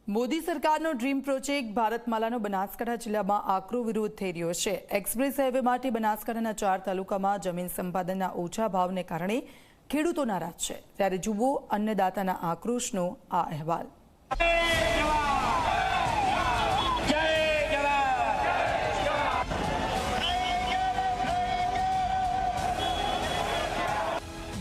મોદી સરકારનો dream project ભારતમાલાનો Banaskantha જિલ્લામાં આકરો વિરોધ થઈ રહ્યો છે। એક્સપ્રેસ હાઈવે માટે બનાસકાંઠાના 4 તાલુકામાં જમીન સંપાદનના ઓછા ભાવને કારણે ખેડૂતો નારાજ છે। ત્યારે જુઓ અન્નદાતાના આક્રોશનો આ અહેવાલ।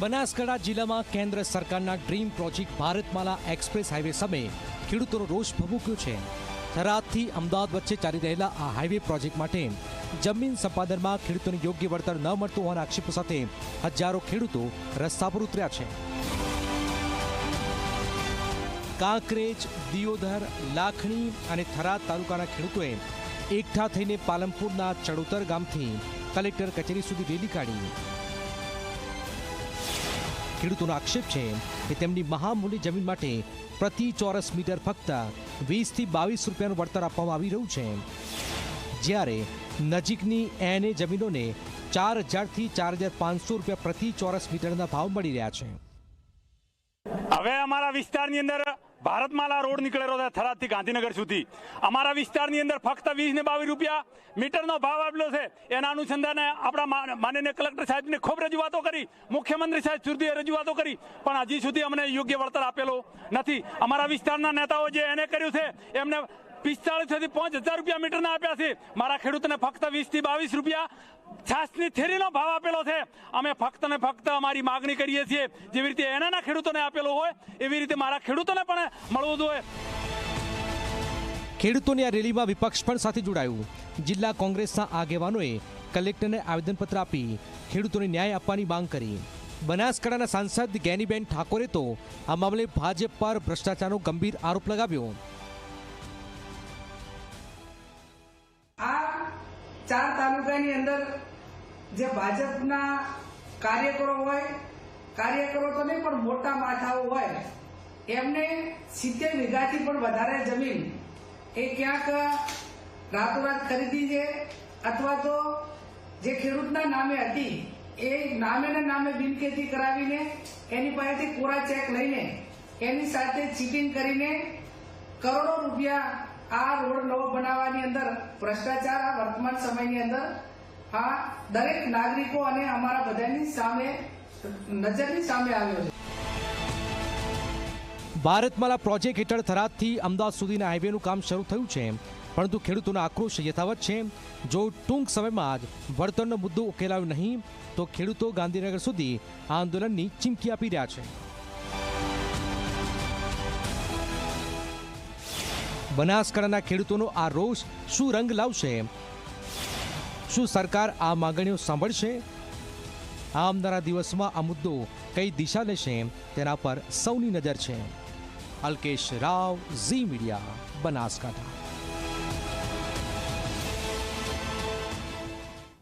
બનાસકાંઠા જિલ્લામાં કેન્દ્ર સરકારના dream project Bharatmala express highway સામે ખેડૂતોનો રોષ ભભૂક્યો છે। થરાદથી અમદાવાદ વચ્ચે ચાલી રહેલા આ હાઈવે પ્રોજેક્ટ માટે જમીન સંપાદનમાં ખેડૂતોને યોગ્ય વળતર ન મળતું હોવાના આક્ષેપો સાથે હજારો ખેડૂતો રસ્તા પર ઉતર્યા છે। કાંકરેજ, દિયોદર, લાખણી અને થરાદ તાલુકાના ખેડૂતોએ એકઠા થઈને પાલનપુરના ચડોતર ગામથી કલેક્ટર કચેરી સુધી રેલી કાઢી। ખેડૂતોનો આક્ષેપ છે કે તેમની મહામૂલ્ય જમીન માટે પ્રતિ ચોરસ મીટર ફક્ત 20 થી 22 રૂપિયાનું વળતર આપવામાં આવી રહ્યું છે, જ્યારે નજીકની એને જમીનોને 4000 થી 4500 રૂપિયા પ્રતિ ચોરસ મીટરના ભાવ મળી રહ્યા છે। હવે અમારા વિસ્તારની અંદર ભારતમાલા રોડ નીકળેલો છે થરાદથી ગાંધીનગર સુધી। અમારા વિસ્તારની અંદર ફક્ત 20 ને 22 રૂપિયા મીટરનો ભાવ આપેલો છે। એના અનુસંધાને આપણા માનનીય કલેક્ટર સાહેબને ખૂબ રજૂઆતો કરી, મુખ્યમંત્રી સાહેબ સુધી રજૂઆતો કરી, પણ હજી સુધી અમને યોગ્ય વળતર આપેલો નથી। અમારા વિસ્તારના નેતાઓ જે એને કર્યું છે એમને 45 થી 5000 રૂપિયા મીટરના આપ્યા છે। મારા ખેડૂતોને ફક્ત 20 થી 22 રૂપિયા છાસની થેલીનો ભાવ આપેલો છે। અમે ફક્ત ને ફક્ત અમારી માગણી કરીએ છીએ, જેવી રીતે એના ખેડૂતોને આપેલો હોય એવી રીતે મારા ખેડૂતોને પણ મળવું જોઈએ। ખેડૂતોની આ રેલીમાં વિપક્ષ પણ સાથે જોડાયું। જિલ્લા કોંગ્રેસના આગેવાનોએ કલેક્ટરને આવેદનપત્ર આપી ખેડૂતોને ન્યાય આપવાની માંગ કરી। બનાસકાંઠાના સાંસદ ગેનીબેન ઠાકોરે તો આ મામલે ભાજપ પર ભ્રષ્ટાચારનો ગંભીર આરોપ લગાવ્યો। આ 4 તાલુકાની અંદર જે ભાજપના કાર્યકરો તો નહીં પણ મોટા માથાઓ હોય, એમને 70 વીઘાથી પણ વધારે જમીન એ ક્યાંક રાતોરાત ખરીદી છે, અથવા તો જે ખેડૂતના નામે હતી એ નામે બિનખેતી કરાવીને એની પાસેથી કોરા ચેક લઈને એની સાથે ચીટિંગ કરીને કરોડો રૂપિયા આ રોડ નવો બનાવવાની અંદર ભ્રષ્ટાચાર આ વર્તમાન સમયની અંદર આ દરેક નાગરિકો અને અમારા બધાની સામે નજરની સામે આવ્યો છે। ભારતમાલા પ્રોજેક્ટ હેઠળ થરાદથી અમદાવાદ સુધીના હાઈવેનું કામ શરૂ થયું છે, પરંતુ ખેડૂતોનો આક્રોશ યથાવત છે। જો ટૂંક સમયમાં જ વળતરનો મુદ્દો ઉકેલાયો નહીં તો ખેડૂતો ગાંધીનગર સુધી આંદોલનની ચીમકી આપી રહ્યા છે। બનાસકાંઠાના ખેડૂતોનો આ રોષ શું રંગ લાવશે? શું સરકાર આ માંગણીઓ સાંભળશે? આવનારા દિવસમાં આ મુદ્દો કઈ દિશા લેશે તેના પર સૌની નજર છે। અલ્કેશ રાવ, ઝી મીડિયા, બનાસકાંઠા।